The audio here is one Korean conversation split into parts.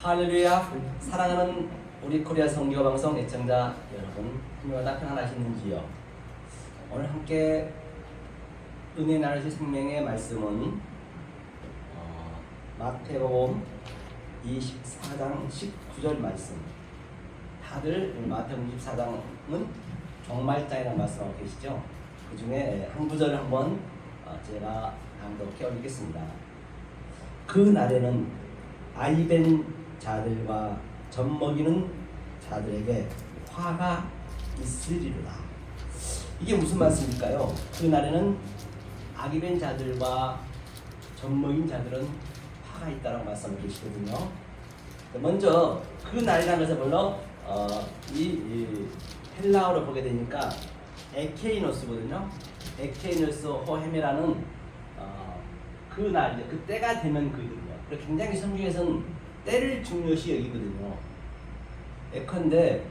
할렐루야. 사랑하는 우리 코리아 선교 방송 애청자 여러분, 주님마다 평안하시는지요? 오늘 함께 은혜 나누실 생명의 말씀은 마태복음 24장 19절 말씀. 다들 마태복음 24장은 종말장이라는 말씀하고 계시죠? 그 중에 한 구절을 한번 제가 낭독해 올리겠습니다. 그 날에는 아이벤 자들과 젖먹이는 자들에게 화가 있으리로다. 이게 무슨 말씀일까요? 그 날에는 아기벤 자들과 젖먹인 자들은 화가 있다라고 말씀을 계시거든요. 먼저 그 날이라는 것을 물론 이 헬라어로 보게 되니까 에케이노스거든요. 에케이노스 호헤메라는 그 날, 그 때가 되면 그 이름이에요. 그래서 굉장히 성경에서는 때를 중요시 여기거든요. 예컨대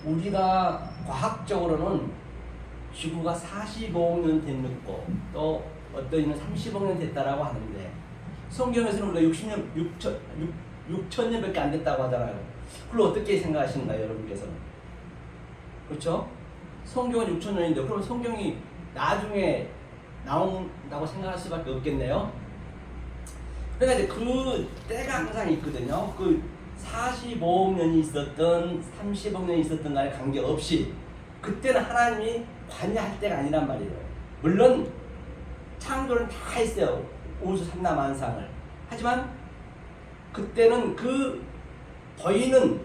우리가 과학적으로는 지구가 45억 년 됐고 또 어떤 이는 30억 년 됐다라고 하는데 성경에서는 우리가 6천 년밖에 안 됐다고 하잖아요. 그걸 어떻게 생각하시는가요, 여러분께서는? 그렇죠? 성경은 6천 년인데 그럼 성경이 나중에 나온다고 생각할 수밖에 없겠네요. 그러니까 이제 그 때가 항상 있거든요. 그 45억 년이 있었던 30억 년이 있었던 간에 관계없이 그때는 하나님이 관여할 때가 아니란 말이에요. 물론 창조는 다 했어요. 우주 삼라만상을. 하지만 그때는 그 보이는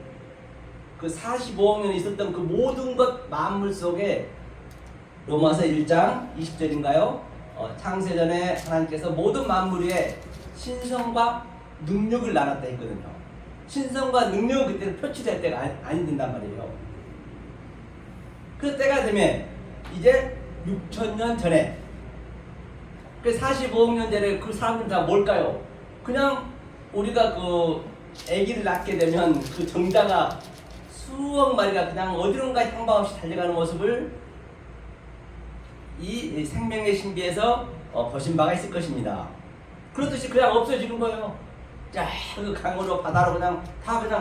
그 45억 년이 있었던 그 모든 것 만물 속에 로마서 1장 20절인가요? 창세전에 하나님께서 모든 만물 위에 신성과 능력을 나눴다 했거든요. 신성과 능력은 그때는 표출될 때가 아니 된단 말이에요. 그 때가 되면 이제 6천년 전에 그 45억 년 전에 그 사람들 다 뭘까요? 그냥 우리가 그 아기를 낳게 되면 그 정자가 수억 마리가 그냥 어디론가 향방 없이 달려가는 모습을 이 생명의 신비에서 보신 바가 있을 것입니다. 그렇듯이 그냥 없어지는 거예요. 자, 그 강으로 바다로 그냥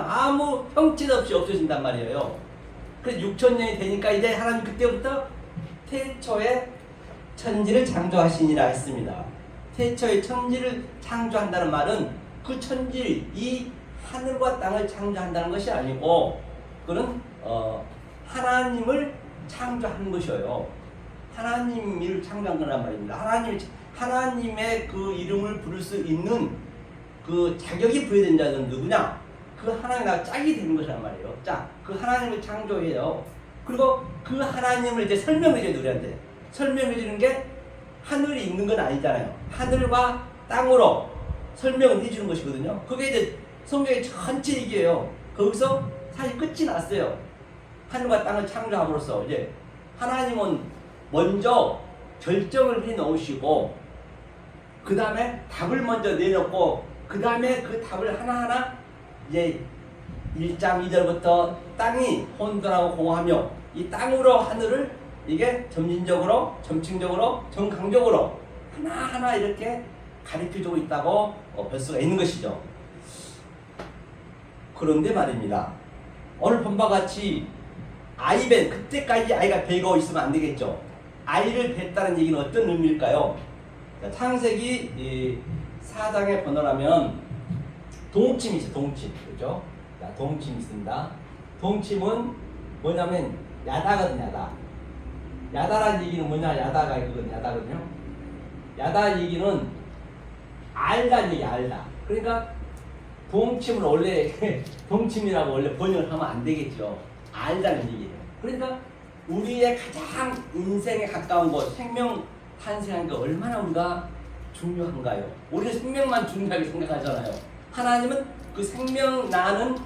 아무 형체도 없이 없어진단 말이에요. 그래서 6천 년이 되니까 이제 하나님 그때부터 태초에 천지를 창조하시니라 했습니다. 태초에 천지를 창조한다는 말은 그 천지, 이 하늘과 땅을 창조한다는 것이 아니고 그는 하나님을 창조하는 것이에요. 하나님을 창조한 거란 말입니다. 하나님의 그 이름을 부를 수 있는 그 자격이 부여된 자는 누구냐? 그 하나님과 짝이 되는 것이란 말이에요. 짝. 그 하나님을 창조해요. 그리고 그 하나님을 이제 설명해줘요, 우리한테. 설명해주는 게 하늘이 있는 건 아니잖아요. 하늘과 땅으로 설명을 해주는 것이거든요. 그게 이제 성경의 전체 얘기예요. 거기서 사실 끝이 났어요. 하늘과 땅을 창조함으로써 이제 하나님은 먼저 결정을 해 놓으시고 그 다음에 답을 먼저 내놓고 그 다음에 그 답을 하나하나 이제 1장 2절부터 땅이 혼돈하고 공허하며 이 땅으로 하늘을 이게 점진적으로 점층적으로 정강적으로 하나하나 이렇게 가르쳐주고 있다고 볼 수가 있는 것이죠. 그런데 말입니다. 오늘 본 바와 같이 아이벤, 그때까지 아이가 배고 있으면 안 되겠죠. 아이를 뱄다는 얘기는 어떤 의미일까요? 창세기 4장의 번호라면 동침이 있어요. 동침. 그죠? 동침이 있습니다. 동침은 뭐냐면 야다거든요. 야다. 야다라는 얘기는 뭐냐? 야다가 이거거든요. 야다거든요. 야다 얘기는 알다는 얘기, 알다. 그러니까 동침을 원래 동침이라고 원래 번역을 하면 안 되겠죠. 알다는 얘기예요. 그러니까 우리의 가장 인생에 가까운 곳, 생명 탄생한 게 얼마나 우리가 중요한가요? 우리는 생명만 중요하게 생각하잖아요. 하나님은 그 생명 나는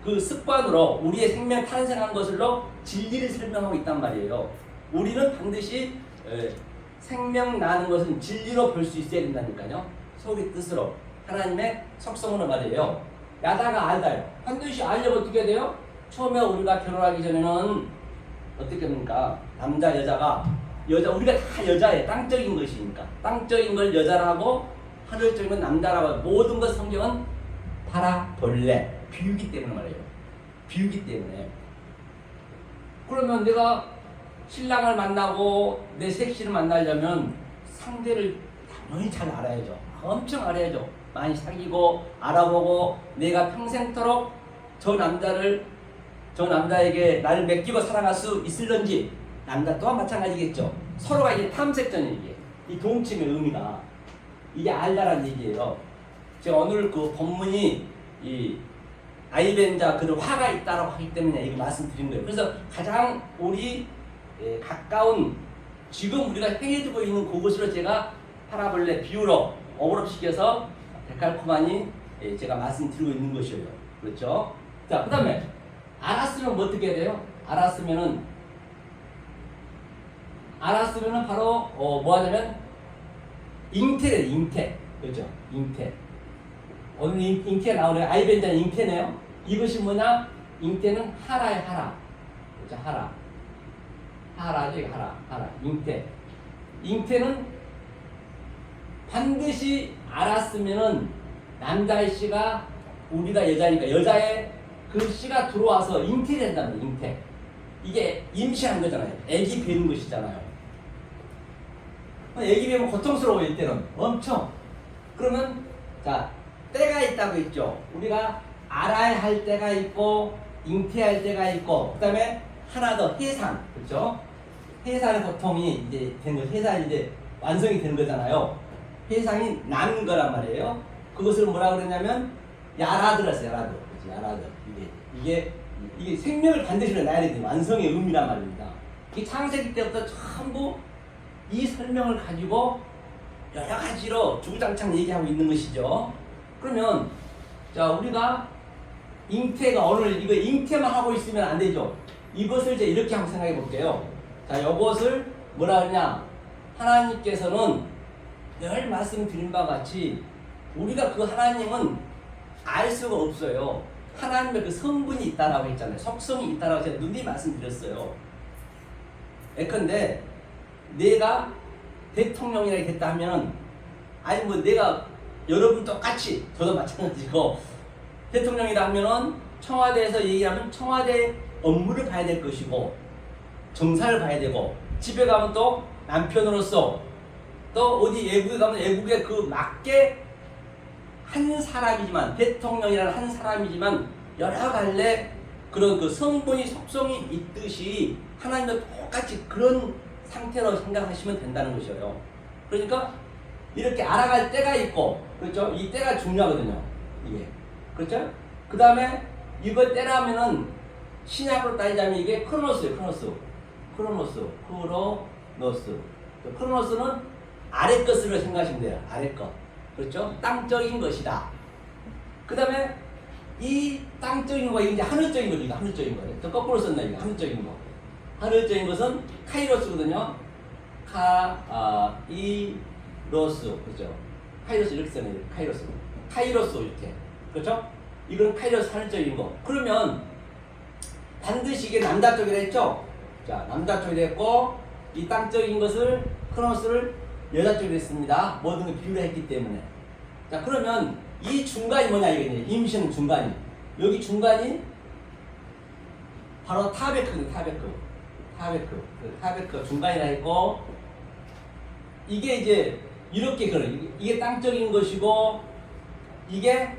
그 습관으로 우리의 생명 탄생한 것으로 진리를 설명하고 있단 말이에요. 우리는 반드시 생명 나는 것은 진리로 볼 수 있어야 된다니까요. 속의 뜻으로 하나님의 속성으로 말이에요. 야다가 알다요. 반드시 알려면 어떻게 해야 돼요? 처음에 우리가 결혼하기 전에는 어떻게 합니까? 남자 여자가 우리가 다 여자예요. 땅적인 것이니까 땅적인 걸 여자라고 하늘적인 건 남자라고 모든 것 성경은 하라 벌레 비우기 때문에 말이에요. 비우기 때문에. 그러면 내가 신랑을 만나고 내 색시를 만나려면 상대를 당연히 잘 알아야죠. 엄청 알아야죠. 많이 사귀고 알아보고 내가 평생토록 저 남자에게 나를 맡기고 살아갈 수 있을런지. 남자 또한 마찬가지겠죠. 서로가 이게 탐색전이 이게 이 동침의 의미가 이게 알다라는 얘기예요. 제가 오늘 그 본문이 이 아이벤자 그들 화가 있다라고 하기 때문에 이거 말씀드린 거예요. 그래서 가장 우리 가까운 지금 우리가 행해지고 있는 그것으로 제가 파라볼레 비유로 어그럽시켜서 데칼코마니 제가 말씀드리고 있는 것이에요. 그렇죠? 자, 그 다음에 알았으면 뭐 어떻게 해야 돼요? 알았으면은 바로 뭐 하냐면 잉태래요. 잉태. 그렇죠? 잉태. 오늘 잉태 나오네요. 아이벤자는 잉태네요. 이것이 뭐냐? 잉태는 하라의 하라. 그렇죠? 하라죠. 이거 하라. 잉태. 잉태는 반드시 알았으면은 남자의 씨가 우리가 여자니까 여자의 그 씨가 들어와서 잉태된다는 거예요. 잉태. 이게 임신한 거잖아요. 애기 배는 것이잖아요. 애기 배면 고통스러워요. 이때는 엄청. 그러면 자 때가 있다고 했죠. 우리가 알아야 할 때가 있고 잉태할 때가 있고 그 다음에 하나 더 해산. 그렇죠? 해산의 고통이 이제 된 거. 해산이 이제 완성이 되는 거잖아요. 해상이 난 거란 말이에요. 그것을 뭐라 그러냐면 야라드라서 야라드. 이게 생명을 반드시 낳아야 되는 완성의 의미란 말입니다. 이 창세기 때부터 전부 이 설명을 가지고 여러 가지로 주구장창 얘기하고 있는 것이죠. 그러면 자 우리가 잉태가 오늘 이거 잉태만 하고 있으면 안 되죠. 이것을 이제 이렇게 한번 생각해 볼게요. 자, 이것을 뭐라 하냐? 하나님께서는 늘 말씀드린 바와 같이 우리가 그 하나님은 알 수가 없어요. 하나님의 그 성분이 있다라고 했잖아요. 속성이 있다라고 제가 눈이 말씀드렸어요. 예컨대 내가 대통령이라 됐다 하면 아니 뭐 내가 여러분 똑같이 저도 마찬가지고 대통령이라 하면은 청와대에서 얘기하면 청와대 업무를 봐야 될 것이고 정사를 봐야 되고 집에 가면 또 남편으로서 또 어디 외국에 가면 외국에 그 맞게 한 사람이지만 대통령이라는 한 사람이지만 여러 갈래 그런 그 성분이 속성이 있듯이 하나님도 똑같이 그런 상태로 생각하시면 된다는 것이에요. 그러니까 이렇게 알아갈 때가 있고 그렇죠? 이 때가 중요하거든요. 이게 그렇죠? 그 다음에 이걸 때라면은 신약으로 따지자면 이게 크로노스예요. 크로노스는 아래 것으로 생각하시면 돼요. 아래 것. 그렇죠? 땅적인 것이다. 그 다음에 이 땅적인 거, 이제 하늘적인 거죠. 하늘적인 거예요. 저 거꾸로 썼나, 이거 하늘적인 거. 하늘적인 것은 카이로스거든요. 카이로스. 그렇죠? 카이로스 이렇게 써요. 카이로스 이렇게. 그렇죠? 이건 카이로스 하늘적인 거. 그러면 반드시 이게 남자 쪽이라 했죠? 자, 남자 쪽이 됐고, 이 땅적인 것을, 크로노스를 여자 쪽이 됐습니다. 모든 걸 비유를 했기 때문에. 자, 그러면 이 중간이 뭐냐, 이게 임신 중간이. 여기 중간이 바로 타베크입니다. 타베크 중간이라 했고, 이게 이제 이렇게 그래. 이게 땅적인 것이고, 이게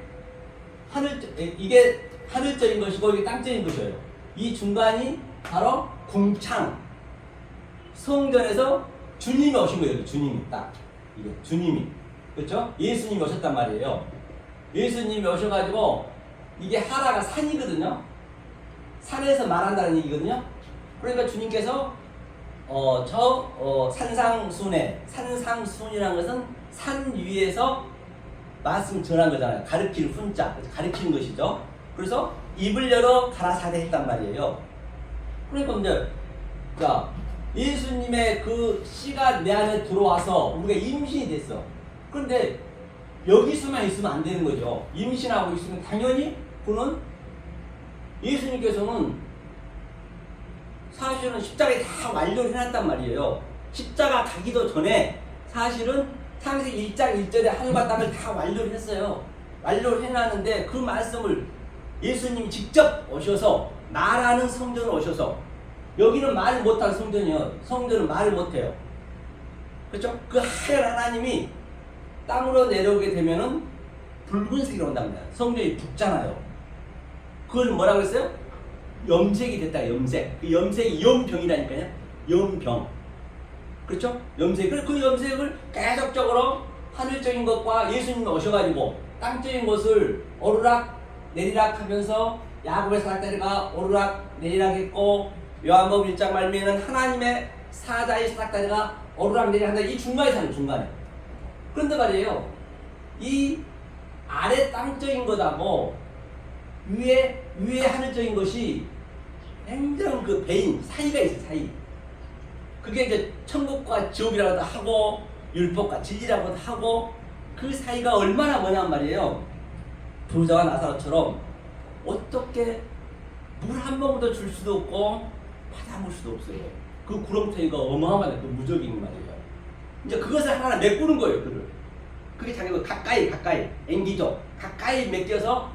하늘적인 것이고, 이게 땅적인 것이에요. 이 중간이 바로 궁창. 성전에서 주님이 오신 거예요. 주님이 딱. 이게 주님이. 그렇죠? 예수님이 오셨단 말이에요. 예수님이 오셔가지고 이게 하라가 산이거든요. 산에서 말한다는 얘기거든요. 그러니까 주님께서 산상순이라는 것은 산 위에서 말씀 전한 거잖아요. 가르칠 훈자, 가르치는 것이죠. 그래서 입을 열어 가라사대 했단 말이에요. 그러니까 이제 자 예수님의 그 씨가 내 안에 들어와서 우리가 임신이 됐어. 그런데 여기서만 있으면 안 되는 거죠. 임신하고 있으면 당연히 그는 예수님께서는 사실은 십자가에 다 완료를 해놨단 말이에요. 십자가 가기도 전에 사실은 창세기 1장 1절에 하늘과 땅을 다 완료를 했어요. 완료를 해놨는데 그 말씀을 예수님이 직접 오셔서 말하는 성전을 오셔서 여기는 말 못하는 성전이요. 성전은 말을 못해요. 그렇죠? 그 하얀 하나님이 땅으로 내려오게 되면은 붉은색으로 온답니다. 성전이 붉잖아요. 그걸 뭐라고 했어요? 염색이 됐다. 염색. 그 염색이 염병이라니까요. 염병. 그렇죠? 염색. 그 염색을 계속적으로 하늘적인 것과 예수님이 오셔가지고 땅적인 것을 오르락 내리락 하면서 야곱의 사닥다리가 오르락 내리락 했고 요한복음 1장 말미에는 하나님의 사자의 사닥다리가 오르락 내리락 한다. 이 중간에 사는 중간에. 그런데 말이에요. 이 아래 땅적인 것하고 위에 하늘적인 것이 굉장히 그 배인 사이가 있어요. 사이. 그게 이제 천국과 지옥이라고도 하고 율법과 진리라고도 하고 그 사이가 얼마나 뭐냔 말이에요. 부자와 나사로처럼 어떻게 물 한 모금도 줄 수도 없고 받아볼 수도 없어요. 그 구렁텅이가 어마어마한 그 무적인 말이에요. 이제 그것을 하나 메꾸는 거예요. 그게 자기가 가까이 앵기죠. 가까이 메껴서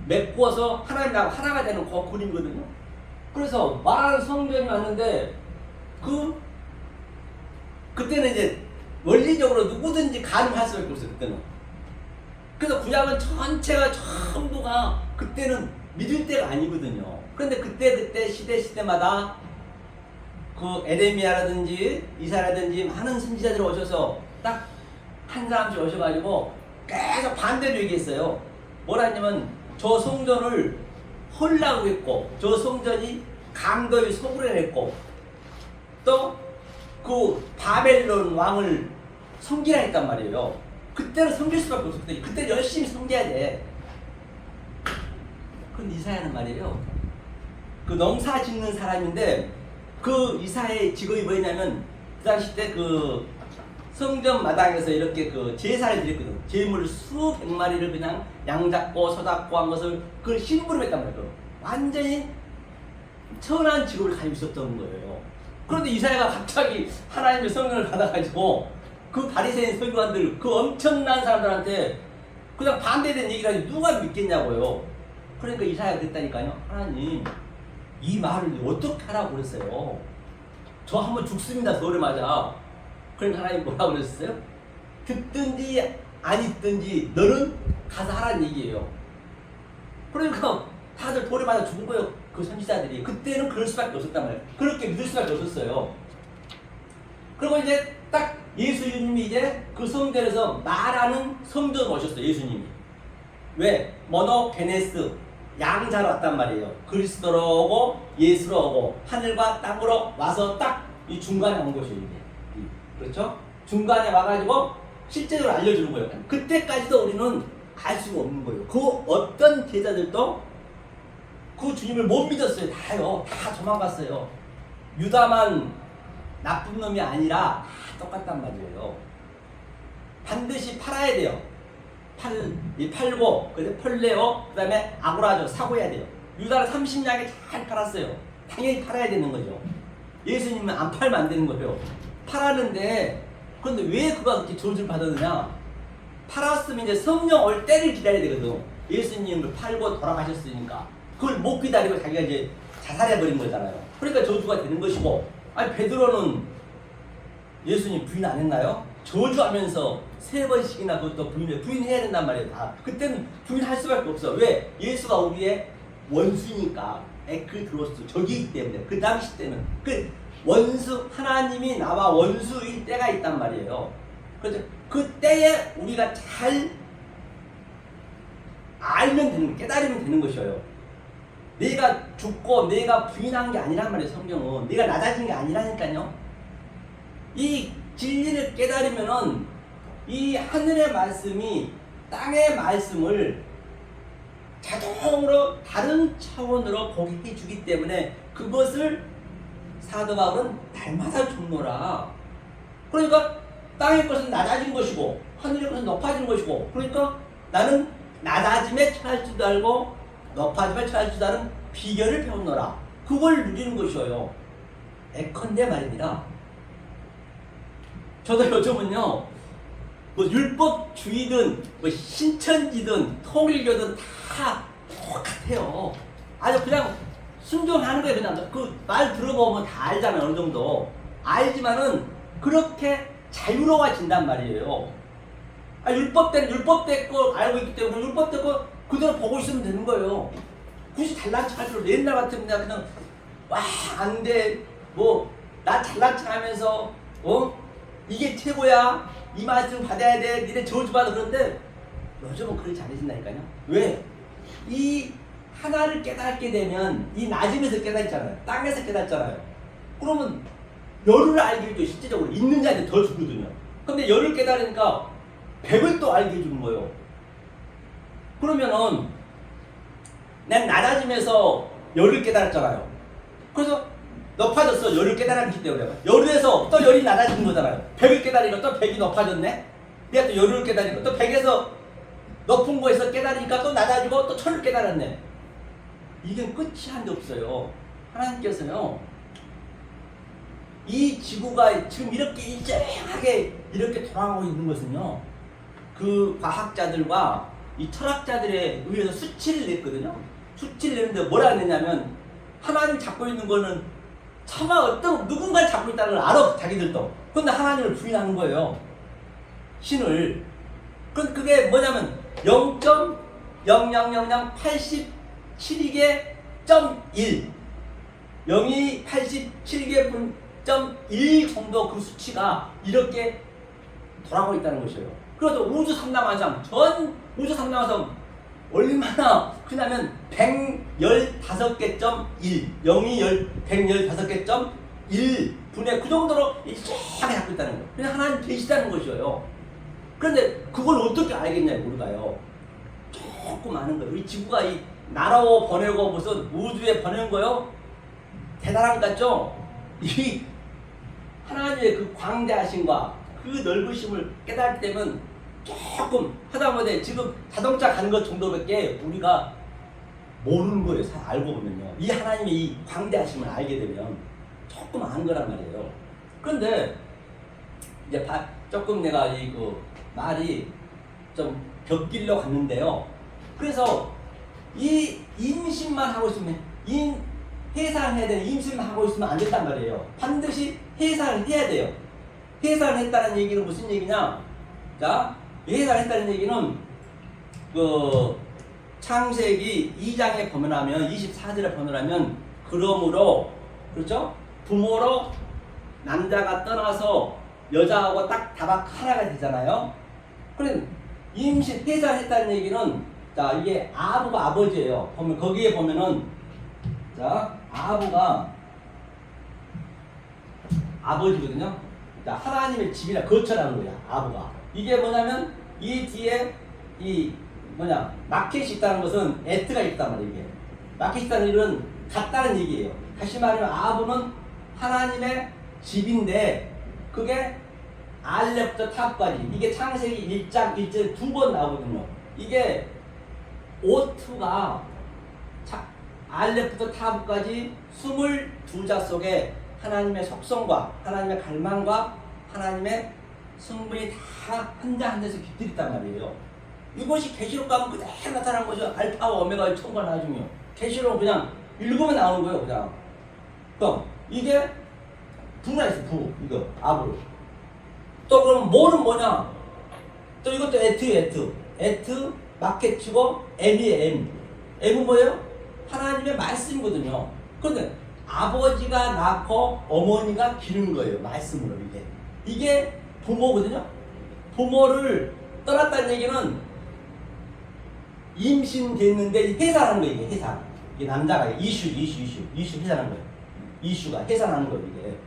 메꾸어서 하나님하고 하나가 되는 그 그림이거든요. 그래서 말하는 성전이 왔는데 그때는 이제 원리적으로 누구든지 가능할 수밖에 없어요. 그때는. 그래서 구약은 전체가 전부가 그때는 믿을 때가 아니거든요. 그런데 그때 시대마다 그 에레미야라든지 이사야라든지 많은 선지자들이 오셔서 딱 한 사람씩 오셔가지고 계속 반대로 얘기했어요. 뭐라 했냐면 저 성전을 헐라고 했고 저 성전이 강도의 소굴을 했고 또 그 바벨론 왕을 섬기라 했단 말이에요. 그때는 섬길 수밖에 없었거든요. 그때 열심히 섬겨야 돼. 그런데 이사야는 말이에요. 그 농사 짓는 사람인데 그 이사야의 직업이 뭐였냐면 그 당시 때 그 성전 마당에서 이렇게 그 제사를 드렸거든. 제물 수백 마리를 그냥 양 잡고 소 잡고 한 것을 그걸 심부름했단 말이에요. 완전히 천한 직업을 가지고 있었던 거예요. 그런데 이사야가 갑자기 하나님의 성령을 받아가지고 그 바리새인 서기관들 그 엄청난 사람들한테 그냥 반대된 얘기를 하지 누가 믿겠냐고요. 그러니까 이사야가 그랬다니까요. 하나님 이 말을 어떻게 하라고 그랬어요. 저 한번 죽습니다. 돌에 맞아. 그러니까 하나님 뭐라고 그랬어요? 듣든지 안 듣든지 너는 가서 하라는 얘기예요. 그러니까 다들 돌에 맞아 죽은 거예요. 그 선지자들이. 그때는 그럴 수밖에 없었단 말이에요. 그렇게 믿을 수밖에 없었어요. 그리고 이제 딱 예수님이 이제 그 성전에서 말하는 성전으로 오셨어요. 예수님이. 왜? 모노게네스 양자로 왔단 말이에요. 그리스도로 오고 예수로 오고 하늘과 땅으로 와서 딱 이 중간에 온 것이에요. 이게. 그렇죠? 중간에 와가지고 실제적으로 알려주는 거예요. 그때까지도 우리는 알 수가 없는 거예요. 그 어떤 제자들도 그 주님을 못 믿었어요. 다요. 다 도망갔어요. 유다만 나쁜 놈이 아니라 다 똑같단 말이에요. 반드시 팔아야 돼요. 팔고, 펄레오, 그 다음에 아고라죠. 사고해야 돼요. 유다를 30냥에 잘 팔았어요. 당연히 팔아야 되는 거죠. 예수님은 안 팔면 안 되는 거예요. 팔았는데, 그런데 왜 그가 그렇게 저주를 받았느냐? 팔았으면 이제 성령 올 때를 기다려야 되거든. 예수님을 팔고 돌아가셨으니까. 그걸 못 기다리고 자기가 이제 자살해버린 거잖아요. 그러니까 저주가 되는 것이고, 아니, 베드로는 예수님 부인 안 했나요? 저주하면서 3번씩이나 그것도 부인해야 된단 말이에요. 다. 그때는 부인할 수밖에 없어. 왜? 예수가 우리의 원수니까. 에크드로스 적이기 때문에. 그 당시 때는 그 원수 하나님이 나와 원수일 때가 있단 말이에요. 그래서 그 때에 우리가 잘 알면 되는, 깨달으면 되는 것이에요. 내가 죽고 내가 부인한 게 아니란 말이에요. 성경은 내가 낮아진 게 아니라니까요. 이 진리를 깨달으면은 이 하늘의 말씀이 땅의 말씀을 자동으로 다른 차원으로 보게 해주기 때문에 그것을 사도 바울은 날마다 죽노라. 그러니까 땅의 것은 낮아진 것이고 하늘의 것은 높아진 것이고, 그러니까 나는 낮아짐에 처할 줄도 알고 높아짐에 처할 줄도 아는 비결을 배웠노라. 그걸 누리는 것이에요. 예컨대 말입니다. 저도 요즘은요, 뭐 율법주의든 뭐 신천지든 통일교든 다 똑같아요. 아주 그냥 순종하는 거예요. 그냥 그 말 들어보면 다 알잖아요. 어느 정도 알지만은 그렇게 자유로워진단 말이에요. 아, 율법대로 율법대 거 알고 있기 때문에 율법대 거 그대로 보고 있으면 되는 거예요. 굳이 잘난 척할 필요 없어요. 옛날 같으면 그냥 와 안 돼 뭐 나 잘난 척하면서 이게 최고야 이 말씀 받아야 돼 니네 저주받아. 그런데 요즘은 그렇지 않으신다니까요. 왜? 이 하나를 깨닫게 되면 이 낮음에서 깨닫잖아요. 땅에서 깨닫잖아요. 그러면 열을 알게 해줘. 실제적으로 있는 자한테 더 주거든요. 근데 열을 깨달으니까 백을 또 알게 해주는 거예요. 그러면은 난 낮아지면서 열을 깨달았잖아요. 그래서 높아졌어. 열을 깨달았기 때문에 열에서 또 열이 낮아진 거잖아요. 백을 깨달으니까 또 백이 높아졌네. 내가 또 열을 깨달으니까 또 백에서 높은 거에서 깨달으니까 또 낮아지고 또 천을 깨달았네. 이게 끝이 한데 없어요. 하나님께서요 이 지구가 지금 이렇게 일정하게 이렇게 돌아가고 있는 것은요 그 과학자들과 이 철학자들에 의해서 수치를 냈거든요. 수치를 내는데 뭐라 그랬냐면 하나님 잡고 있는 거는 차마 어떤 누군가 잡고 있다는 걸 알아 자기들도. 그런데 하나님을 부인하는 거예요. 신을. 그게 뭐냐면 0.000087개 0.1 0이 87개 분 0.1 정도 그 수치가 이렇게 돌아가고 있다는 것이에요. 그래서 우주 삼라만상 전 우주 삼라만상 얼마나 크냐면 115개.1 0이 115개.1 분의 그 정도로 일정하게 잡고 있다는 거예요. 그냥 하나님 계시다는 것이에요. 그런데 그걸 어떻게 알겠냐고 우리가요. 조금 아는 거예요. 이 지구가 이 나라고 보내고 무슨 우주에 보낸 거요. 대단한 것 같죠? 이 하나님의 그 광대하심과 그 넓으심을 깨달을 때면 조금 하다못해 지금 자동차 가는 것 정도밖에 우리가 모르는 거예요. 알고 보면요. 이 하나님의 이 광대하심을 알게 되면 조금 아는 거란 말이에요. 그런데 이제 조금 내가 이 그 말이 좀 곁길로 갔는데요. 그래서 이 임신만 하고 있으면 해산해야 되는 임신만 하고 있으면 안 된단 말이에요. 반드시 해산을 해야 돼요. 해산을 했다는 얘기는 무슨 얘기냐? 자, 해산을 했다는 얘기는 그 창세기 2장에 보면하면 24절에 보면하면 그러므로 그렇죠? 부모로 남자가 떠나서 여자하고 딱 다박 하나가 되잖아요. 그럼 임신 해산했다는 얘기는 자 이게 아부가 아버지예요. 보면 거기에 보면은 자 아부가 아버지거든요. 자 하나님의 집이나 거처라는 거야 아부가. 이게 뭐냐면 이 뒤에 이 뭐냐 마켓이 있다는 것은 에트가 있단 말이에요. 이게 마켓이 있다는 일은 같다는 얘기예요. 다시 말하면 아부는 하나님의 집인데 그게 알렙부터 탑까지 이게 창세기 1장 1절 2번 나오거든요. 이게 오투가 알렙부터 탑까지 22자 속에 하나님의 속성과 하나님의 갈망과 하나님의 성분이 다 한 자 한 자에서 깃들이 있단 말이에요. 이것이 계시록 가면 그대로 나타나는 거죠. 알파와 오메가의 처음과 나중이요. 계시록 그냥 읽으면 나오는 거예요. 그냥. 그럼 이게 부가 있어. 부 이거 아부로. 또 그럼 뭐는 뭐냐? 또 이것도 에트 마켓치고 M이에요. M은 뭐예요? 하나님의 말씀이거든요. 그런데 아버지가 낳고 어머니가 기르는 거예요. 말씀으로 이게 부모거든요. 부모를 떠났다는 얘기는 임신됐는데 해산하는 거예요. 이게 해산. 이게 남자가 이슈 해산하는 거예요. 이슈가 해산하는 거예요. 이게.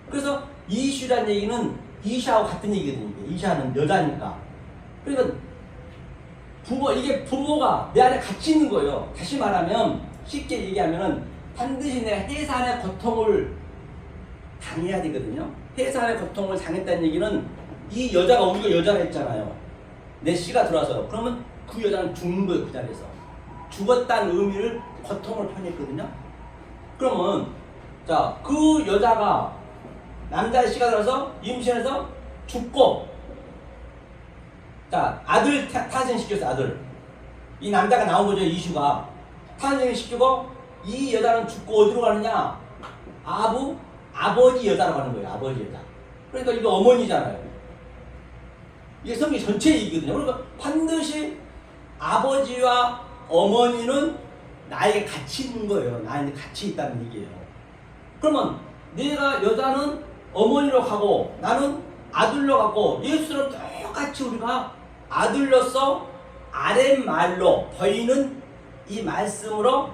그래서 이슈란 얘기는 이샤하고 같은 얘기거든요. 이게. 이샤는 여자니까. 그러니까 이게 부모가 내 안에 같이 있는 거예요. 다시 말하면 쉽게 얘기하면은 반드시 내가 해산의 고통을 당해야 되거든요. 해산의 고통을 당했다는 얘기는 이 여자가 우리가 여자라 했잖아요. 내 씨가 들어와서 그러면 그 여자는 죽는 거예요. 그 자리에서 죽었다는 의미를 고통을 표현했거든요. 그러면 자 그 여자가 남자의 씨가 들어서 임신해서 죽고 자, 아들 탄생시켰어, 아들. 이 남자가 나온 거죠, 이슈가. 탄생시키고, 이 여자는 죽고 어디로 가느냐? 아버지 여자로 가는 거예요, 아버지 여자. 그러니까 이거 어머니잖아요. 이게 성경 전체 얘기거든요. 그러니까 반드시 아버지와 어머니는 나에게 같이 있는 거예요. 나에게 같이 있다는 얘기예요. 그러면 내가 여자는 어머니로 가고 나는 아들로 가고 예수처럼 똑같이 우리가 아들로서 아랫말로 보이는 이 말씀으로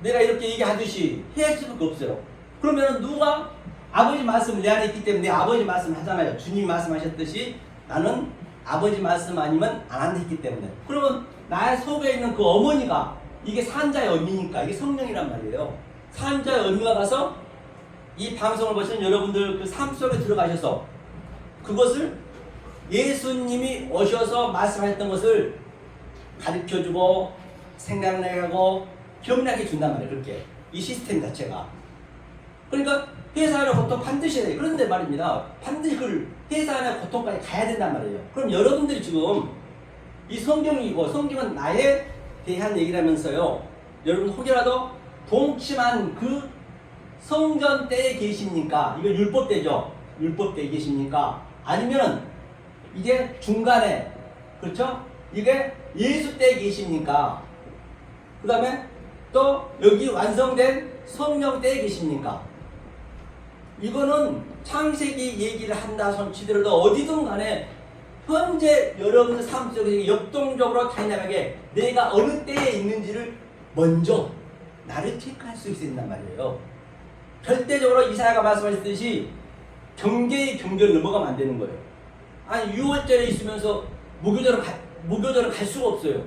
내가 이렇게 얘기하듯이 해야 할 수밖에 없어요. 그러면 누가 아버지 말씀을 내 안에 있기 때문에 아버지 말씀 하잖아요. 주님이 말씀하셨듯이 나는 아버지 말씀 아니면 안 한다 했기 때문에. 그러면 나의 속에 있는 그 어머니가 이게 산자의 의미니까 이게 성령이란 말이에요. 산자의 의미가 가서 이 방송을 보시는 여러분들 그 삶 속에 들어가셔서 그것을 예수님이 오셔서 말씀하셨던 것을 가르쳐주고 생각나게 하고 기억나게 준단 말이에요. 그렇게 이 시스템 자체가. 그러니까 회사 안에 고통 반드시 해야 돼요. 그런데 말입니다. 반드시 그 회사 안에 고통까지 가야 된단 말이에요. 그럼 여러분들이 지금 이 성경이고 성경은 나에 대한 얘기라면서요. 여러분 혹여라도 동침한 그 성전 때에 계십니까? 이거 율법 때죠. 율법 때에 계십니까? 아니면 이게 중간에 그렇죠? 이게 예수 때에 계십니까? 그 다음에 또 여기 완성된 성령 때에 계십니까? 이거는 창세기 얘기를 한다 손치더라도 어디든 간에 현재 여러분의 삶 속에 역동적으로 다이나믹하게 내가 어느 때에 있는지를 먼저 나를 체크할 수 있어야 된단 말이에요. 절대적으로 이사야가 말씀하셨듯이 경계의 경계를 넘어가면 안 되는 거예요. 아니 6월절에 있으면서 무교절을 갈 수가 없어요.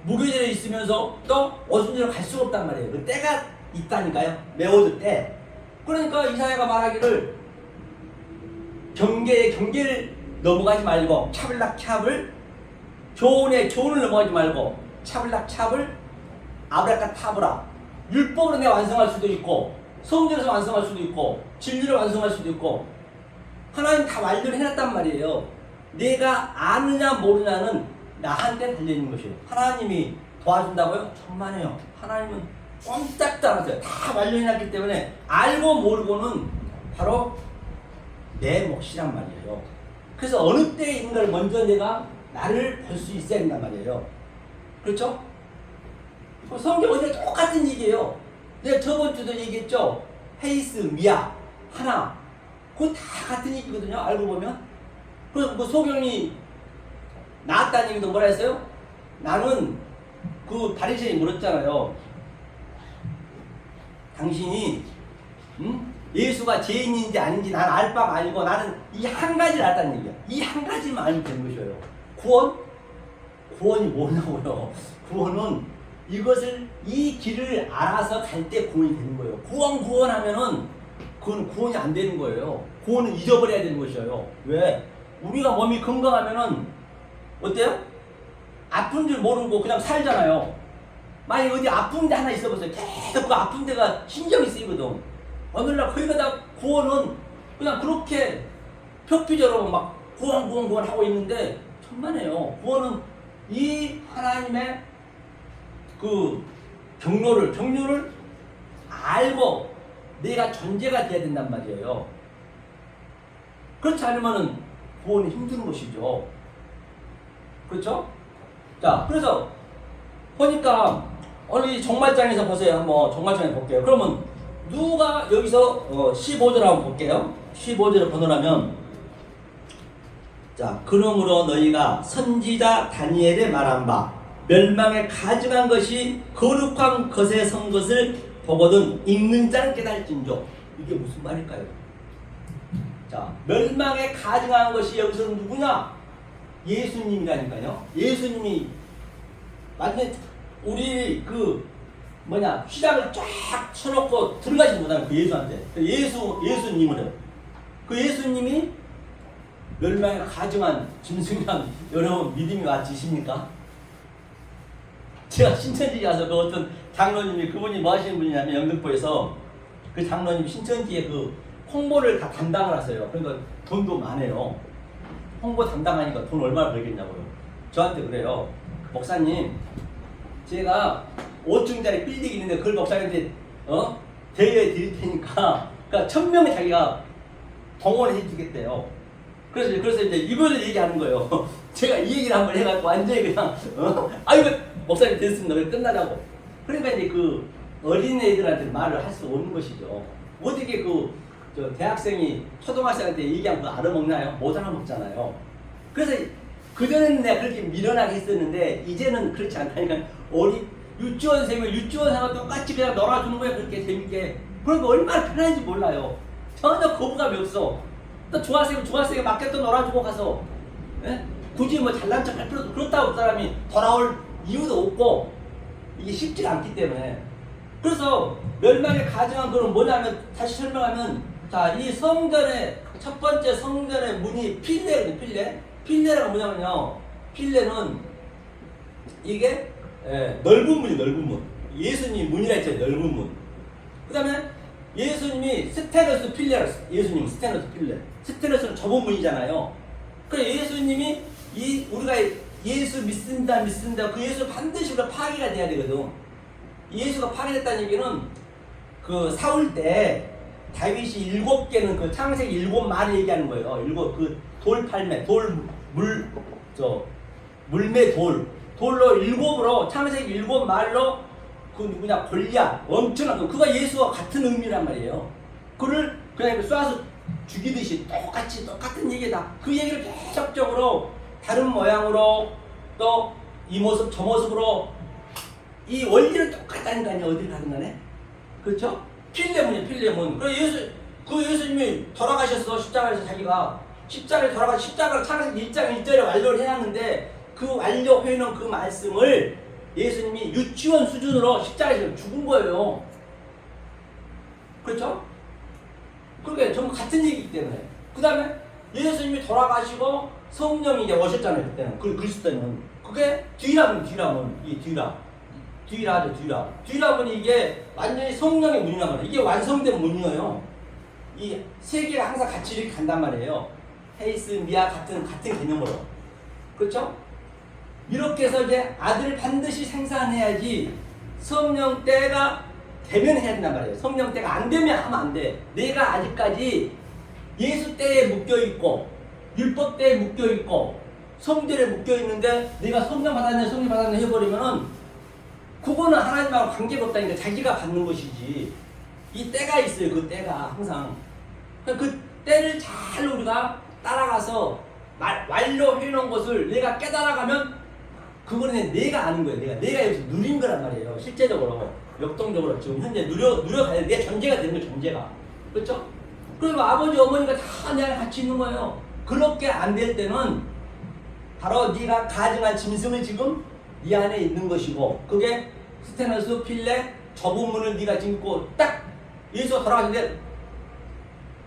무교절에 있으면서 또 오순절을 갈 수가 없단 말이에요. 그 때가 있다니까요. 매워도 때. 그러니까 이사야가 말하기를 경계의 경계를 넘어가지 말고 캬블락 캬블 조언의 조언을 넘어가지 말고 캬블락 캬블 아브라카 타브라 율법으로 내가 완성할 수도 있고 성전에서 완성할 수도 있고 진리를 완성할 수도 있고 하나님 다 완료를 해놨단 말이에요. 내가 아느냐 모르냐는 나한테 달려있는 것이에요. 하나님이 도와준다고요? 천만에요. 하나님은 꼼짝도 안 하세요. 다 완료해놨기 때문에 알고 모르고는 바로 내 몫이란 말이에요. 그래서 어느 때에 있는 걸 먼저 내가 나를 볼 수 있어야 된단 말이에요. 그렇죠? 성경 어디에 똑같은 얘기예요. 내가 저번 주도 얘기했죠. 헤이스, 미아, 하나. 그거 다 같은 얘기거든요. 알고 보면. 그래서 그 소경이 나았다는 얘기도 뭐라 했어요? 나는 그 바리새인이 물었잖아요. 당신이 예수가 죄인인지 아닌지 난 알 바가 아니고 나는 이 한 가지를 알았다는 얘기야. 이 한 가지만 알면 되는 것이에요. 구원? 구원이 뭐냐고요. 구원은 이것을 이 길을 알아서 갈 때 구원이 되는 거예요. 구원 하면은 그건 구원이 안 되는 거예요. 구원은 잊어버려야 되는 것이에요. 왜? 우리가 몸이 건강하면은 어때요? 아픈 줄 모르고 그냥 살잖아요. 만약 어디 아픈 데 하나 있어 보세요. 계속 그 아픈 데가 신경이 쓰이거든. 오늘날 거의 다 구원은 그냥 그렇게 표피적으로 막 구원 하고 있는데 천만에요. 구원은 이 하나님의 그 경로를 알고 내가 존재가 돼야 된단 말이에요. 그렇지 않으면은 구원이 힘든 것이죠. 그렇죠? 자, 그래서 보니까 오늘 이 종말장에서 보세요. 한번 종말장에 볼게요. 그러면 누가 여기서 15절 한번 볼게요. 15절을 보느라면 자, 그러므로 너희가 선지자 다니엘의 말한 바 멸망에 가증한 것이 거룩한 것에 선 것을 보거든 읽는 자는 깨달을진저. 이게 무슨 말일까요? 자, 멸망에 가증한 것이 여기서는 누구냐? 예수님이라니까요. 예수님이 완전 우리 그 휘장을 쫙 쳐놓고 들어가지 못하는 그 예수한테 예수님을 그 예수님이 멸망에 가증한 짐승이란 여러분 믿음이 와지십니까? 제가 신천지 가서 그 어떤 장로님이 그분이 뭐 하시는 분이냐면 영등포에서 그 장로님 신천지에 그 홍보를 다 담당을 하세요. 그러니까 돈도 많아요. 홍보 담당하니까 돈 얼마나 벌겠냐고요. 저한테 그래요. 목사님, 제가 5층짜리 빌딩이 있는데 그걸 목사님한테 대여해 드릴 테니까, 그러니까 1000명을 자기가 동원해 주겠대요. 그래서 이제 이분을 얘기하는 거예요. 제가 이 얘기를 한번 해갖고 완전히 그냥 아이고 목사님 됐습니다. 그래 끝나자고. 그러니까 이제 그 어린애들한테 말을 할 수 없는 것이죠. 어떻게 저 대학생이 초등학생한테 얘기하면 그거 알아먹나요? 못 알아먹잖아요. 그래서 그전에는 내가 그렇게 미련하게 했었는데 이제는 그렇지 않다니까. 유치원생은 유치원생과 똑같이 그냥 놀아주는 거야. 그렇게 재밌게. 그러니까 얼마나 편한지 몰라요. 전혀 거부감이 없어. 또 중학생은 중학생에 맞게 또 놀아주고 가서, 예? 굳이 뭐 잘난 척 할 필요도, 그렇다고 그 사람이 돌아올 이유도 없고 이게 쉽지가 않기 때문에. 그래서 멸망의 가정한 그건 뭐냐면, 다시 설명하면, 자, 이 성전의 첫 번째 성전의 문이 필레거든요. 필레가 뭐냐면요, 필레는 이게 넓은 문이, 넓은 문. 예수님 문이라 했잖아요. 넓은 문. 그 다음에 예수님이 스테노스 필레라, 예수님은 스테노스 필레. 스테노스는 좁은 문이잖아요. 그래서 예수님이 우리가 예수 믿습니다 그 예수 반드시 우리가 파괴가 돼야 되거든. 예수가 파괴됐다는 얘기는 그 사울 때 다윗이 7개는 그 창세기 7말을 얘기하는 거예요. 그 돌팔매, 물매 돌로 7으로 창세기 7말로 그 누구냐 골리앗 엄청난 그거 예수와 같은 의미란 말이에요. 그를 그냥 쏴서 죽이듯이 똑같은 얘기다. 그 얘기를 계속적으로 다른 모양으로 또 이 모습 저 모습으로 이 원리는 똑같다니까요. 어딜 가든 간에. 그렇죠? 필레문. 그 예수님이 돌아가셨어. 십자가에서 자기가 십자가를 창세기 1장 1절에 완료를 해놨는데 그 완료해놓은 그 말씀을 예수님이 유치원 수준으로 십자가에서 죽은 거예요. 그렇죠? 그러니까 전부 같은 얘기이기 때문에. 그 다음에 예수님이 돌아가시고 성령이 이제 오셨잖아요. 그때는. 그리스도는. 그게 뒤라문. 이 뒤라문이 이게 완전히 성령의 문이란 말이에요. 이게 완성된 문이에요. 이 세 개가 항상 같이 이렇게 간단 말이에요. 헤이스, 미아 같은 개념으로. 그렇죠? 이렇게 해서 이제 아들을 반드시 생산해야지 성령 때가 되면 해야 된단 말이에요. 성령 때가 안 되면 하면 안 돼. 내가 아직까지 예수 때에 묶여있고 율법 때에 묶여있고 성전에 묶여있는데 내가 성령 받았네 해버리면은 그거는 하나님하고 관계가 없다니까. 자기가 받는 것이지. 이 때가 있어요. 그 때가 항상. 그 때를 잘 우리가 따라가서 완료해놓은 것을 내가 깨달아가면 그거는 내가 아는 거예요. 내가 여기서 누린 거란 말이에요. 실제적으로 역동적으로 지금 현재 누려가야 돼. 내 존재가 되는 거예요. 존재가. 그렇죠? 그리고 아버지 어머니가 다 내가 같이 있는 거예요. 그렇게 안 될 때는 바로 네가 가증한 짐승을 지금 네 안에 있는 것이고, 그게 스테너스 필레 좁은 문을 네가 짓고 딱 예수가 돌아가는데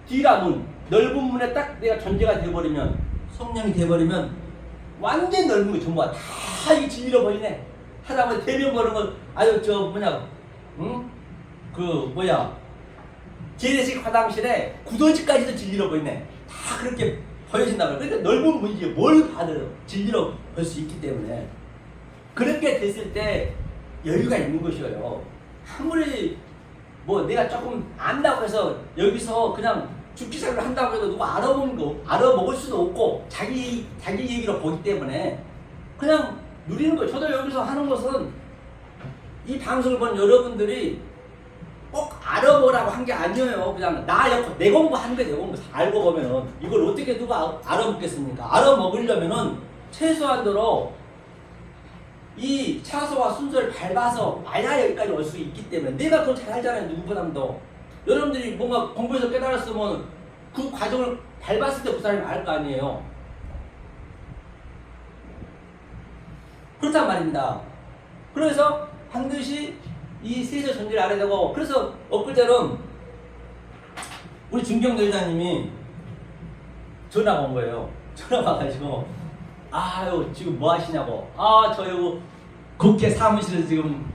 뒤라문 넓은 문에 딱 내가 존재가 되어버리면, 성령이 되어버리면 완전 넓은 거 전부가 다 이 진리로 보이네. 하다보니 대변 보는 거 아유 재래식 화장실에 구더지까지도 진리로 보이네. 다 그렇게 보여진다고요. 그러니까 넓은 문이지 뭘 봐도 진리로 볼 수 있기 때문에 그렇게 됐을 때 여유가 있는 것이에요. 아무리 내가 조금 안다고 해서 여기서 그냥 죽기살기를 한다고 해도 누가 알아먹을 수도 없고 자기 얘기로 보기 때문에 그냥 누리는 거예요. 저도 여기서 하는 것은 이 방송을 본 여러분들이 꼭 알아보라고 한 게 아니에요. 그냥 내 공부하는 거예요. 내 공부 알고 보면은 이걸 어떻게 누가 알아먹겠습니까? 알아먹으려면은 최소한도로 이 차소와 순서를 밟아서 와야 여기까지 올 수 있기 때문에 내가 그걸 잘 알잖아요. 누구보다도. 여러분들이 뭔가 공부해서 깨달았으면 그 과정을 밟았을 때 그 사람이 알 거 아니에요. 그렇단 말입니다. 그래서 반드시 이 세세 존재를 알아야 되고, 그래서 엊그제는 우리 중경도 회장님이 전화가 온 거예요. 전화가 와가지고 아유 지금 뭐 하시냐고. 저 여기 국회 사무실에서 지금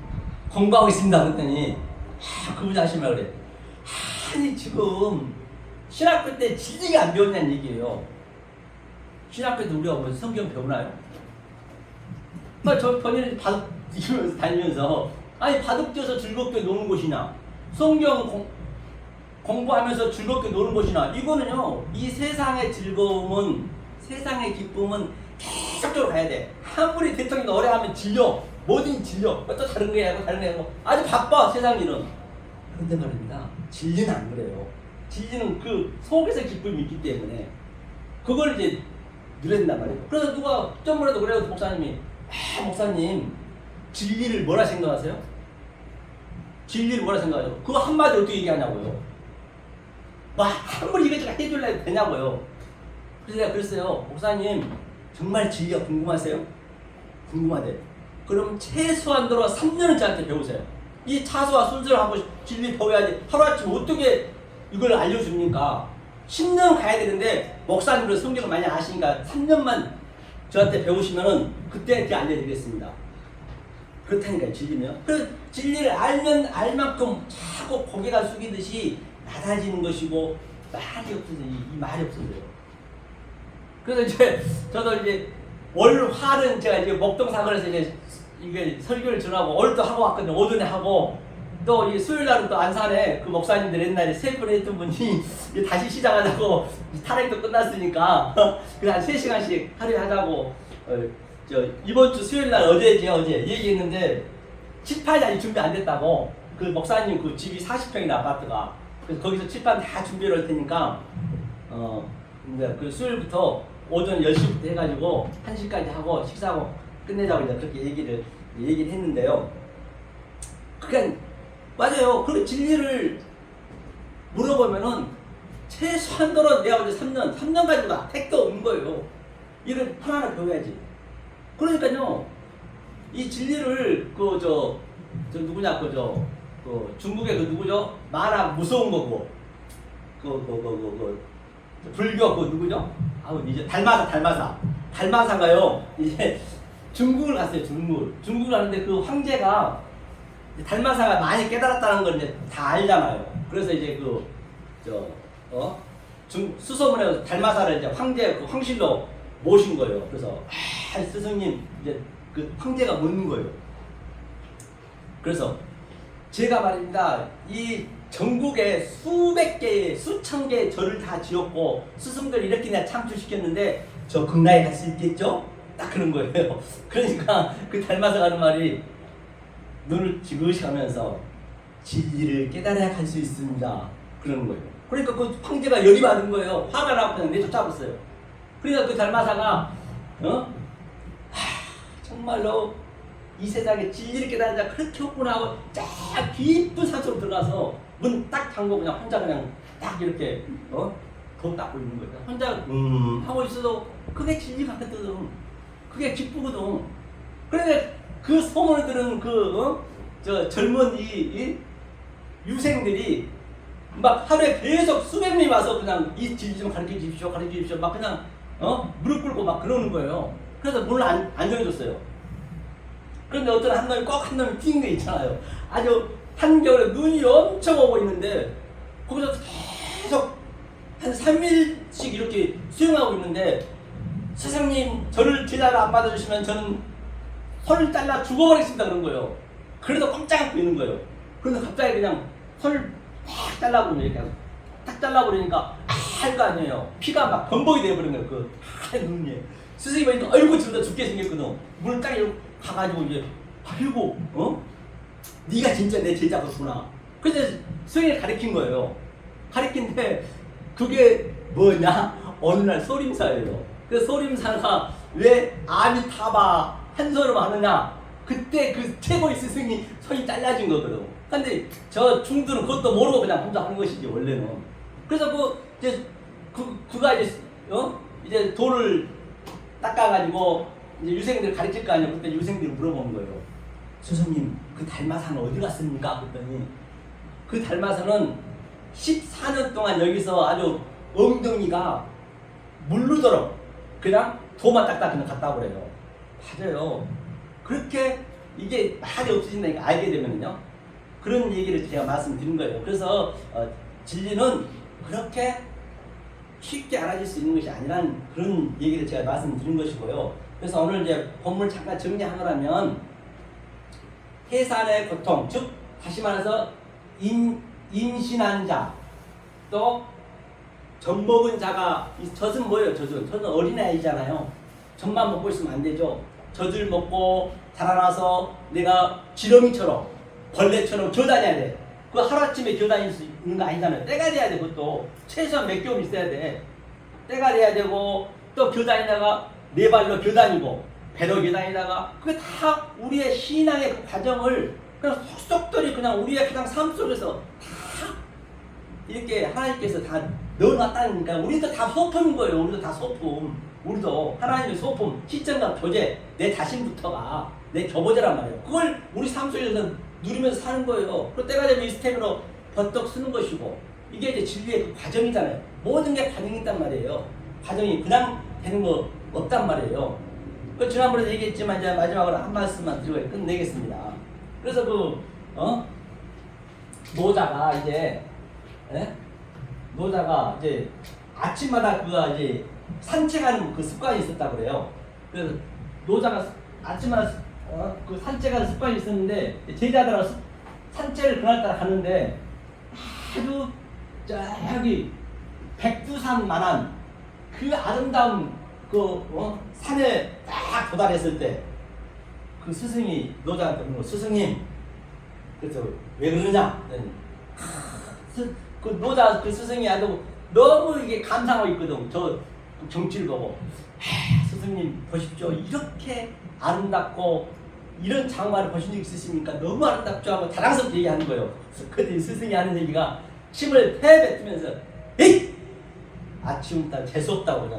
공부하고 있습니다. 그랬더니 그분이 하시면 그래. 아니 지금 신학교 때 진리가 안 배웠냐는 얘기예요. 신학교에도 우리가 뭐 성경 배우나요? 저 본인이 바둑 뛰면서 다니면서 아니 바둑 뛰어서 즐겁게 노는 곳이나 성경 공부하면서 즐겁게 노는 곳이나 이거는요 이 세상의 즐거움은 세상의 기쁨은 계속적으로 가야 돼. 아무리 대통령이 오래 하면 질려. 뭐든 질려. 또 다른 거 해야 하고 다른 거 하고 아주 바빠 세상 일은. 그런데 말입니다. 진리는 안 그래요. 진리는 그 속에서 기쁨이 있기 때문에 그걸 이제 누려야 된단 말이에요. 그래서 누가 전번에도 그래요. 목사님이 목사님 진리를 뭐라 생각하세요? 진리를 뭐라 생각해요? 그거 한마디 어떻게 얘기하냐고요. 뭐 아무리 이것저것 해줄래 되냐고요. 그래서 내가 그랬어요. 목사님 정말 진리가 궁금하세요? 궁금하대. 그럼 최소한도로 3년은 저한테 배우세요. 이 차수와 순서를 하고 진리 배워야지 하루아침에 어떻게 이걸 알려줍니까? 10년 가야 되는데 목사님으로 성경을 많이 아시니까 3년만 저한테 배우시면은 그때 알려드리겠습니다. 그렇다니까요. 진리면. 그래서 진리를 알면 알 만큼 자꾸 고개가 숙이듯이 낮아지는 것이고 말이 없어져요. 이 말이 없어져요. 그래서 이제 저도 이제 월 화는 제가 이제 목동사거리에서 이제 이게 설교를 전하고 월도 하고 왔거든요. 오전에 하고 또 이 수요일 날은 또 안산에 그 목사님들 옛날에 세 분 했던 분이 다시 시작하자고 탈핵도 끝났으니까 그래서 한 3시간씩 하루에 하자고 저 이번 주 수요일 날 어제 얘기했는데 7판이 아직 준비 안 됐다고. 그 목사님 그 집이 40평이나 아파트가. 그래서 거기서 7판 다 준비를 할 테니까 그 수요일부터 오전 10시부터 해가지고 1시까지 하고 식사하고 끝내자고 이제 그렇게 얘기를 했는데요. 그러니까 맞아요. 그 진리를 물어보면은 최소한도로 내가 어제 3년 가지고 택도 없는 거예요. 이걸 하나하나 배워야지. 그러니까요, 이 진리를 저 누구냐 그 중국의 그 누구죠? 마라 무서운 거고 불교 그 누구죠? 이제 달마사가요. 이제 중국을 갔어요. 중국을 가는데 그 황제가 달마사가 많이 깨달았다는 걸 이제 다 알잖아요. 그래서 이제 수소문에 달마사를 이제 황제 그 황실로 모신 거예요. 그래서 스승님 이제 그 황제가 묻는 거예요. 그래서 제가 말입니다. 이 전국에 수백 개의 수천 개의 절을 다 지었고 스승들 이렇게 내가 창출시켰는데 저 극락에 갈 수 있겠죠? 딱 그런 거예요. 그러니까 그 달마사가 하는 말이 눈을 지그시 하면서 진리를 깨달아야 갈 수 있습니다. 그러는 거예요. 그러니까 그 황제가 열이 받은 거예요. 화가 나고 그냥 내쫓아버렸어요. 그러니까 그 달마사가 정말로 이 세상에 진리를 깨달은 자 그렇게 없구나 하고 쫙 깊은 산속으로 들어가서 문 딱 잠고 그냥 혼자 그냥 딱 이렇게 돈 닦고 있는 거예요. 혼자 하고 있어도 그게 진리 같거든. 그게 기쁘거든. 그런데 그 소문을 들은 저 젊은 이 유생들이 막 하루에 계속 수백 명이 와서 그냥 이 진리 좀 가르쳐 주십시오 막 그냥 무릎 꿇고 막 그러는 거예요. 그래서 문을 안 열어줬어요. 그런데 어떤 한 놈이 뛴 게 있잖아요. 아주 한겨울에 눈이 엄청 오고 있는데 거기서 계속 한 3일씩 이렇게 수영하고 있는데 스승님 저를 제자로 안 받아주시면 저는 손을 잘라 죽어버리겠습니다 그런 거예요. 그래도 꼼짝 않고 있는 거예요. 그런데 갑자기 그냥 손을 딱 잘라버리니까 이렇게 딱 잘라버리니까 할 거 아니에요. 피가 막 범벅이 돼버린 거예요. 그 눈이. 스승님이 아이고 저러다 죽게 생겼거든. 문을 딱 이렇게 가가지고 이제 아이고 네가 진짜 내 제자였구나. 그래서 스승이 가르친 거예요. 가르친데 그게 뭐냐? 어느 날 소림사예요. 그 소림사가 왜 아미타바 한 소름 하느냐? 그때 그 최고의 스승이 손이 잘라진 거거든. 근데 저 중들은 그것도 모르고 그냥 혼자 하는 것이지 원래는. 그래서 그가 이제 돌을 닦아가지고 이제 유생들 가르칠 거 아니에요. 그때 유생들이 물어보는 거예요. 스승님 그 달마사는 어디 갔습니까? 그랬더니 그 달마사는 14년 동안 여기서 아주 엉덩이가 물르도록 그냥 도만 딱딱 그냥 갔다 그래요. 맞아요. 그렇게 이게 말이 없어진다니까 알게 되면요. 그런 얘기를 제가 말씀드린 거예요. 그래서 진리는 그렇게 쉽게 알아질 수 있는 것이 아니라는 그런 얘기를 제가 말씀드린 것이고요. 그래서 오늘 이제 본문을 잠깐 정리하노라면 해산의 고통, 즉 다시 말해서 임신한 자, 또 젖먹은 자가, 젖은 뭐예요? 젖은 어린아이잖아요. 젖만 먹고 있으면 안 되죠. 젖을 먹고 자라나서 내가 지렁이처럼 벌레처럼 기어다녀야 돼. 그 하루아침에 기어다닐 수 있는 거 아니잖아요. 때가 돼야 돼. 그것도 최소한 몇 개월 있어야 돼. 때가 돼야 되고, 또 기어다니다가 네 발로 기어다니고 배로 기어다니다가, 그게 다 우리의 신앙의 그 과정을 그냥 속속들이 그냥 우리의 그냥 삶 속에서 다 이렇게 하나님께서 다 넣어놨다니까. 우리도 다 소품인 거예요. 우리도 다 소품. 우리도 하나님의 소품, 시점과 교제, 내 자신부터가 내 교보제란 말이에요. 그걸 우리 삶 속에서 누리면서 사는 거예요. 그 때가 되면 이 스텝으로 버떡 쓰는 것이고, 이게 이제 진리의 그 과정이잖아요. 모든 게 과정이 있단 말이에요. 과정이 그냥 되는 거 없단 말이에요. 그 지난번에 얘기했지만 이제 마지막으로 한 말씀만 드리고 끝내겠습니다. 그래서 노자가 이제 아침마다 그가 이제 산책하는 그 습관이 있었다고 그래요. 그래서 노자가 아침마다 그 산책하는 습관이 있었는데, 제자들하고 산책을 그날따라 갔는데 아주 저기 백두산만한 그 아름다운 산에 딱 도달했을 때 그 스승이 노자한테 물어, 스승님, 그래서 왜 그러냐? 그 노자 그 스승이 아주 너무 이게 감상하고 있거든. 저 정치를 보고, 스승님 보십시오. 이렇게 아름답고 이런 장마를 보신 적 있으십니까? 너무 아름답죠 하고 자랑스럽게 얘기하는 거예요. 그때 스승이 하는 얘기가 침을 패뱉으면서, 에이! 아침부터 재수없다고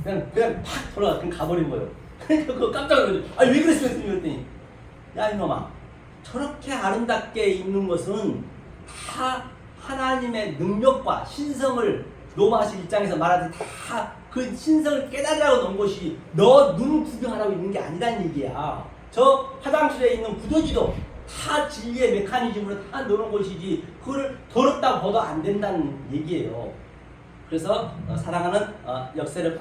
그냥 팍 돌아가 그냥 가버린 거예요. 그러니까 그거 깜짝 놀라서, 아니 왜 그랬어요? 스승님 그랬더니, 야 이놈아, 저렇게 아름답게 입는 것은 다 하나님의 능력과 신성을 노마시 입장에서 말하듯 다 그 신성을 깨달으라고 놓은 것이 너 눈 구경하라고 있는 게 아니란 얘기야. 저 화장실에 있는 구더기도 다 진리의 메커니즘으로 다 넣는 것이지, 그걸 더럽다고 봐도 안 된다는 얘기예요. 그래서 사랑하는 역세를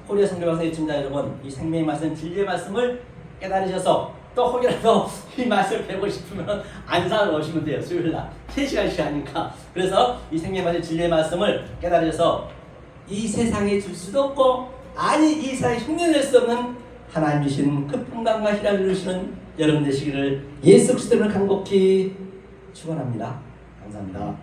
코리아 성교방송 시청자 여러분, 이 생명의 말씀, 진리의 말씀을 깨달으셔서 또 혹이라도 이 말씀을 배우고 싶으면 안산을 오시면 돼요. 수요일날 3시간씩 하니까. 그래서 이 생명의 말씀, 진리의 말씀을 깨달으셔서 이 세상에 줄 수도 없고, 아니 이 세상에 흉내낼 수 없는 하나님 주신 그 평강과 희락을 누리시는 여러분 되시기를 예수 그리스도로 간곡히 축원합니다. 감사합니다.